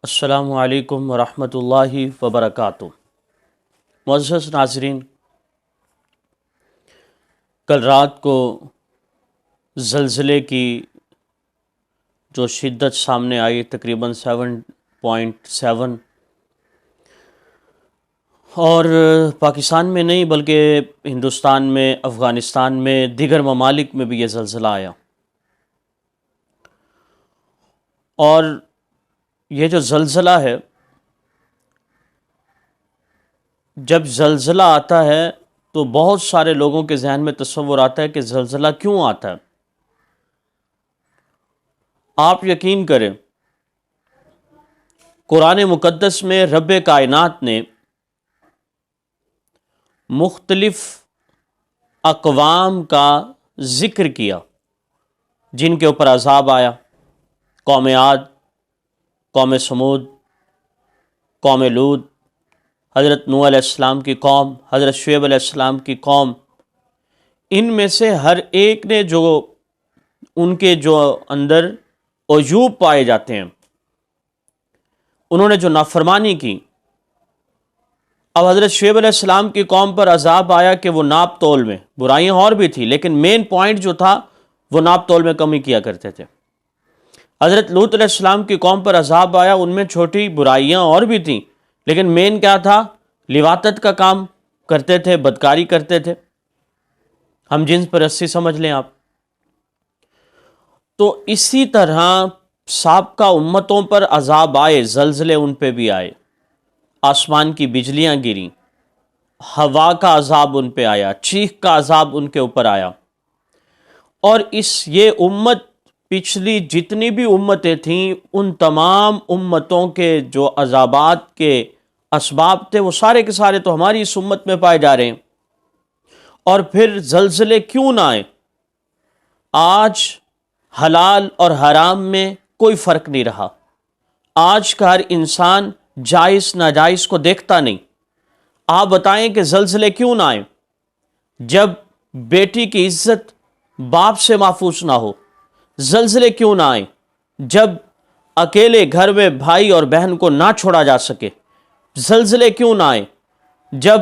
السلام علیکم ورحمۃ اللہ وبرکاتہ۔ معزز ناظرین، کل رات کو زلزلے کی جو شدت سامنے آئی تقریباً 7.7 اور پاکستان میں نہیں بلکہ ہندوستان میں، افغانستان میں، دیگر ممالک میں بھی یہ زلزلہ آیا، اور یہ جو زلزلہ ہے، جب زلزلہ آتا ہے تو بہت سارے لوگوں کے ذہن میں تصور آتا ہے کہ زلزلہ کیوں آتا ہے۔ آپ یقین کریں، قرآن مقدس میں رب کائنات نے مختلف اقوام کا ذکر کیا جن کے اوپر عذاب آیا۔ قوم عاد، قوم سمود، قوم لوط، حضرت نوح علیہ السلام کی قوم، حضرت شعیب علیہ السلام کی قوم، ان میں سے ہر ایک نے جو ان کے جو اندر عیوب پائے جاتے ہیں، انہوں نے جو نافرمانی کی۔ اب حضرت شعیب علیہ السلام کی قوم پر عذاب آیا کہ وہ ناپ تول میں، برائیاں اور بھی تھی لیکن مین پوائنٹ جو تھا وہ ناپ تول میں کمی کیا کرتے تھے۔ حضرت لوط علیہ السلام کی قوم پر عذاب آیا، ان میں چھوٹی برائیاں اور بھی تھیں لیکن مین کیا تھا؟ لواطت کا کام کرتے تھے، بدکاری کرتے تھے، ہم جنس پرستی سمجھ لیں آپ۔ تو اسی طرح سابقہ امتوں پر عذاب آئے، زلزلے ان پہ بھی آئے، آسمان کی بجلیاں گریں، ہوا کا عذاب ان پہ آیا، چیخ کا عذاب ان کے اوپر آیا، اور یہ امت پچھلی جتنی بھی امتیں تھیں ان تمام امتوں کے جو عذابات کے اسباب تھے وہ سارے کے سارے تو ہماری اس امت میں پائے جا رہے ہیں۔ اور پھر زلزلے کیوں نہ آئے؟ آج حلال اور حرام میں کوئی فرق نہیں رہا، آج کا ہر انسان جائز ناجائز کو دیکھتا نہیں۔ آپ بتائیں کہ زلزلے کیوں نہ آئے؟ جب بیٹی کی عزت باپ سے محفوظ نہ ہو، زلزلے کیوں نہ آئیں؟ جب اکیلے گھر میں بھائی اور بہن کو نہ چھوڑا جا سکے، زلزلے کیوں نہ آئیں؟ جب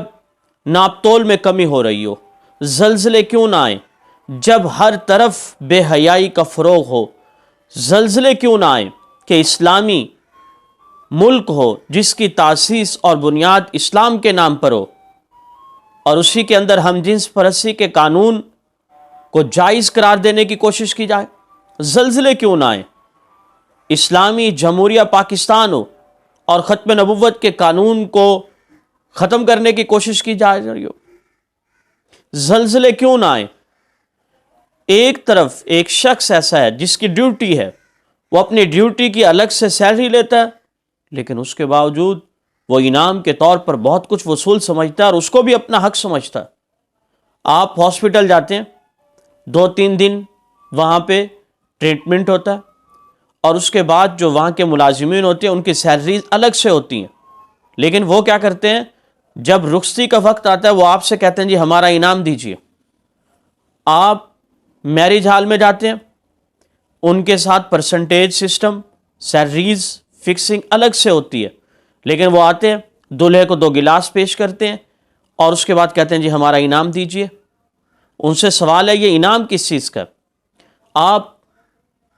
ناپ تول میں کمی ہو رہی ہو، زلزلے کیوں نہ آئیں؟ جب ہر طرف بے حیائی کا فروغ ہو، زلزلے کیوں نہ آئیں؟ کہ اسلامی ملک ہو جس کی تاسیس اور بنیاد اسلام کے نام پر ہو، اور اسی کے اندر ہم جنس پرستی کے قانون کو جائز قرار دینے کی کوشش کی جائے، زلزلے کیوں نہ آئیں؟ اسلامی جمہوریہ پاکستان ہو اور ختم نبوت کے قانون کو ختم کرنے کی کوشش کی جا رہی ہو، زلزلے کیوں نہ آئیں؟ ایک طرف ایک شخص ایسا ہے جس کی ڈیوٹی ہے، وہ اپنی ڈیوٹی کی الگ سے سیلری لیتا ہے لیکن اس کے باوجود وہ انعام کے طور پر بہت کچھ وصول سمجھتا ہے اور اس کو بھی اپنا حق سمجھتا ہے۔ آپ ہاسپٹل جاتے ہیں، 2-3 دن وہاں پہ ٹریٹمنٹ ہوتا ہے، اور اس کے بعد جو وہاں کے ملازمین ہوتے ہیں ان کی سیلریز الگ سے ہوتی ہیں، لیکن وہ کیا کرتے ہیں؟ جب رخصتی کا وقت آتا ہے وہ آپ سے کہتے ہیں جی ہمارا انعام دیجیے۔ آپ میرج ہال میں جاتے ہیں، ان کے ساتھ پرسنٹیج سسٹم، سیلریز فکسنگ الگ سے ہوتی ہے، لیکن وہ آتے ہیں، دولہے کو 2 گلاس پیش کرتے ہیں اور اس کے بعد کہتے ہیں جی ہمارا انعام دیجیے۔ ان سے سوال ہے یہ انعام کس چیز کا؟ آپ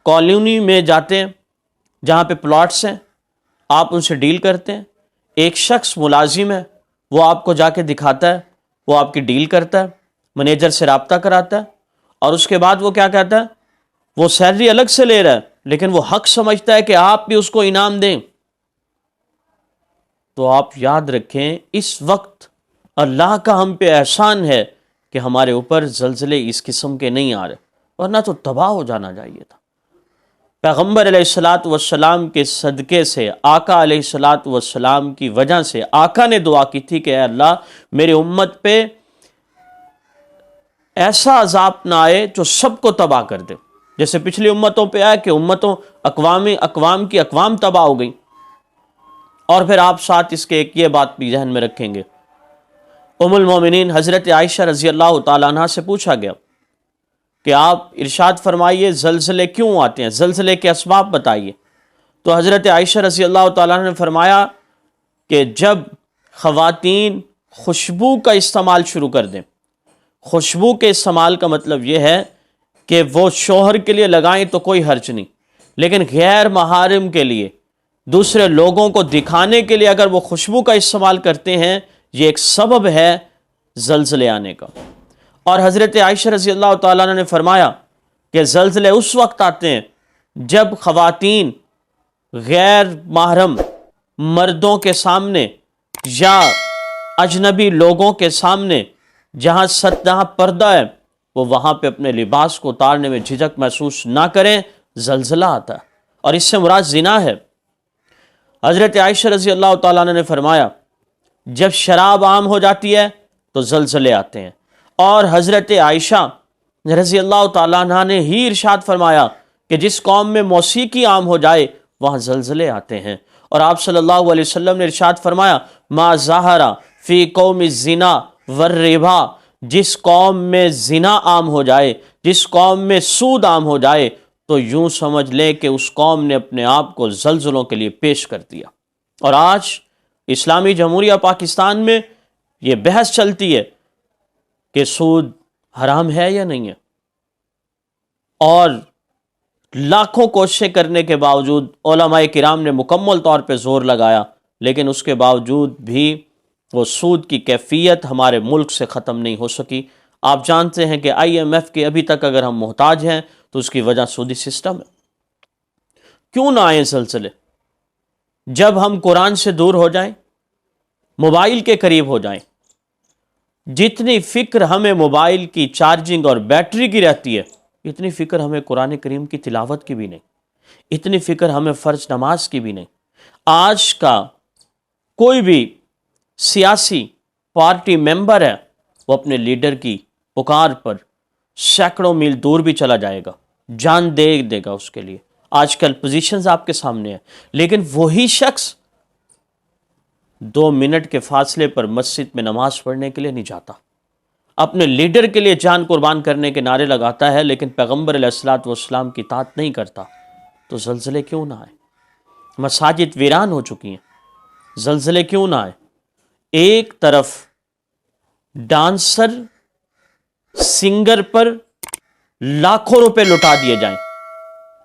کالونی میں جاتے ہیں جہاں پہ پلاٹس ہیں، آپ ان سے ڈیل کرتے ہیں، ایک شخص ملازم ہے، وہ آپ کو جا کے دکھاتا ہے، وہ آپ کی ڈیل کرتا ہے، مینیجر سے رابطہ کراتا ہے، اور اس کے بعد وہ کیا کہتا ہے؟ وہ سیلری الگ سے لے رہا ہے لیکن وہ حق سمجھتا ہے کہ آپ بھی اس کو انعام دیں۔ تو آپ یاد رکھیں اس وقت اللہ کا ہم پہ احسان ہے کہ ہمارے اوپر زلزلے اس قسم کے نہیں آ رہے، ورنہ تو تباہ ہو جانا چاہیے تھا۔ پیغمبر علیہ الصلاۃ والسلام کے صدقے سے، آقا علیہ الصلاۃ والسلام کی وجہ سے آقا نے دعا کی تھی کہ اے اللہ میری امت پہ ایسا عذاب نہ آئے جو سب کو تباہ کر دے، جیسے پچھلی امتوں پہ آیا کہ اقوام کی اقوام تباہ ہو گئی۔ اور پھر آپ ساتھ اس کے ایک یہ بات بھی ذہن میں رکھیں گے، ام المومنین حضرت عائشہ رضی اللہ تعالیٰ عنہ سے پوچھا گیا کہ آپ ارشاد فرمائیے زلزلے کیوں آتے ہیں، زلزلے کے اسباب بتائیے۔ تو حضرت عائشہ رضی اللہ تعالیٰ عنہ نے فرمایا کہ جب خواتین خوشبو کا استعمال شروع کر دیں، خوشبو کے استعمال کا مطلب یہ ہے کہ وہ شوہر کے لیے لگائیں تو کوئی حرج نہیں، لیکن غیر محارم کے لیے، دوسرے لوگوں کو دکھانے کے لیے اگر وہ خوشبو کا استعمال کرتے ہیں، یہ ایک سبب ہے زلزلے آنے کا۔ اور حضرت عائشہ رضی اللہ تعالیٰ عنہ نے فرمایا کہ زلزلے اس وقت آتے ہیں جب خواتین غیر محرم مردوں کے سامنے یا اجنبی لوگوں کے سامنے جہاں پردہ ہے، وہ وہاں پہ اپنے لباس کو اتارنے میں جھجک محسوس نہ کریں، زلزلہ آتا ہے، اور اس سے مراد زنا ہے۔ حضرت عائشہ رضی اللہ تعالیٰ عنہ نے فرمایا جب شراب عام ہو جاتی ہے تو زلزلے آتے ہیں، اور حضرت عائشہ رضی اللہ تعالیٰ عنہ نے ہی ارشاد فرمایا کہ جس قوم میں موسیقی عام ہو جائے وہاں زلزلے آتے ہیں، اور آپ صلی اللہ علیہ وسلم نے ارشاد فرمایا ما ظہر فی قوم الزنا والربا، جس قوم میں زنا عام ہو جائے، جس قوم میں سود عام ہو جائے، تو یوں سمجھ لیں کہ اس قوم نے اپنے آپ کو زلزلوں کے لیے پیش کر دیا۔ اور آج اسلامی جمہوریہ پاکستان میں یہ بحث چلتی ہے کہ سود حرام ہے یا نہیں ہے، اور لاکھوں کوششیں کرنے کے باوجود علماء کرام نے مکمل طور پہ زور لگایا، لیکن اس کے باوجود بھی وہ سود کی کیفیت ہمارے ملک سے ختم نہیں ہو سکی۔ آپ جانتے ہیں کہ IMF کے ابھی تک اگر ہم محتاج ہیں تو اس کی وجہ سودی سسٹم ہے۔ کیوں نہ آئیں زلزلے؟ جب ہم قرآن سے دور ہو جائیں، موبائل کے قریب ہو جائیں، جتنی فکر ہمیں موبائل کی چارجنگ اور بیٹری کی رہتی ہے، اتنی فکر ہمیں قرآن کریم کی تلاوت کی بھی نہیں، اتنی فکر ہمیں فرض نماز کی بھی نہیں۔ آج کا کوئی بھی سیاسی پارٹی ممبر ہے، وہ اپنے لیڈر کی پکار پر سینکڑوں میل دور بھی چلا جائے گا، جان دے دے گا اس کے لیے۔ آج کل پوزیشنز آپ کے سامنے ہیں، لیکن وہی شخص 2 منٹ کے فاصلے پر مسجد میں نماز پڑھنے کے لیے نہیں جاتا، اپنے لیڈر کے لیے جان قربان کرنے کے نعرے لگاتا ہے، لیکن پیغمبر علیہ الصلوۃ والسلام کی اطاعت نہیں کرتا۔ تو زلزلے کیوں نہ آئے؟ مساجد ویران ہو چکی ہیں، زلزلے کیوں نہ آئے؟ ایک طرف ڈانسر سنگر پر لاکھوں روپے لٹا دیے جائیں،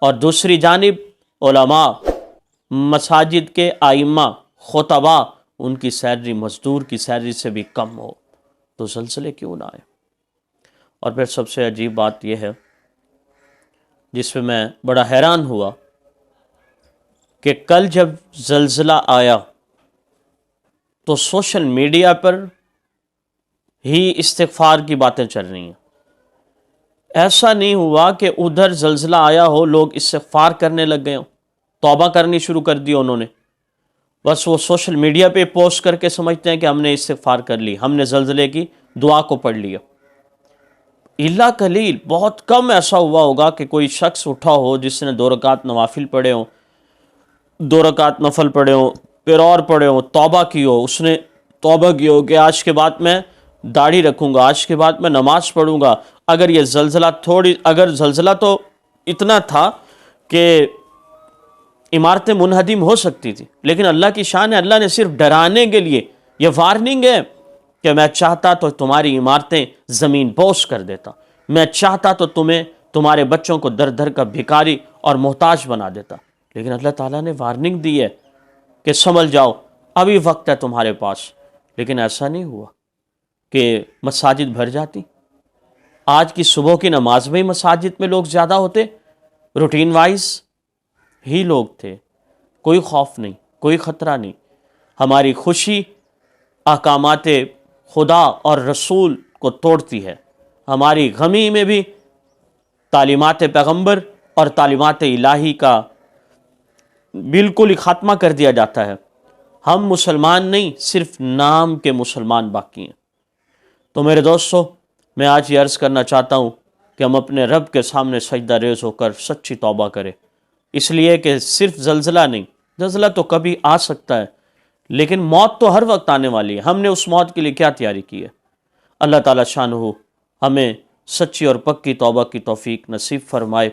اور دوسری جانب علماء، مساجد کے ائمہ، خطباء، ان کی سیلری مزدور کی سیلری سے بھی کم ہو، تو زلزلے کیوں نہ آئے؟ اور پھر سب سے عجیب بات یہ ہے جس پہ میں بڑا حیران ہوا کہ کل جب زلزلہ آیا تو سوشل میڈیا پر ہی استغفار کی باتیں چل رہی ہیں۔ ایسا نہیں ہوا کہ ادھر زلزلہ آیا ہو لوگ استغفار کرنے لگ گئے ہوں، توبہ کرنی شروع کر دی انہوں نے، بس وہ سوشل میڈیا پہ پوسٹ کر کے سمجھتے ہیں کہ ہم نے استغفار کر لی، ہم نے زلزلے کی دعا کو پڑھ لیا۔ الا قلیل، بہت کم ایسا ہوا ہوگا کہ کوئی شخص اٹھا ہو جس نے 2 رکعت نوافل پڑھے ہوں، 2 رکعت نفل پڑھے ہوں، پھر اور پڑھے ہوں، توبہ کی ہو، اس نے توبہ کی ہو کہ آج کے بعد میں داڑھی رکھوں گا، آج کے بعد میں نماز پڑھوں گا۔ اگر یہ زلزلہ تو اتنا تھا کہ عمارتیں منہدم ہو سکتی تھی، لیکن اللہ کی شان ہے، اللہ نے صرف ڈرانے کے لیے، یہ وارننگ ہے کہ میں چاہتا تو تمہاری عمارتیں زمین بوس کر دیتا، میں چاہتا تو تمہیں، تمہارے بچوں کو در در کا بھکاری اور محتاج بنا دیتا، لیکن اللہ تعالیٰ نے وارننگ دی ہے کہ سنبھل جاؤ، ابھی وقت ہے تمہارے پاس۔ لیکن ایسا نہیں ہوا کہ مساجد بھر جاتی۔ آج کی صبح کی نماز میں مساجد میں لوگ زیادہ ہوتے، روٹین وائز ہی لوگ تھے، کوئی خوف نہیں، کوئی خطرہ نہیں۔ ہماری خوشی احکامات خدا اور رسول کو توڑتی ہے، ہماری غمی میں بھی تعلیمات پیغمبر اور تعلیمات الہی کا بالکل ہی خاتمہ کر دیا جاتا ہے۔ ہم مسلمان نہیں، صرف نام کے مسلمان باقی ہیں۔ تو میرے دوستو، میں آج یہ عرض کرنا چاہتا ہوں کہ ہم اپنے رب کے سامنے سجدہ ریز ہو کر سچی توبہ کریں، اس لیے کہ صرف زلزلہ نہیں، زلزلہ تو کبھی آ سکتا ہے، لیکن موت تو ہر وقت آنے والی ہے۔ ہم نے اس موت کے لیے کیا تیاری کی ہے؟ اللہ تعالیٰ شانہ ہمیں سچی اور پکی توبہ کی توفیق نصیب فرمائے۔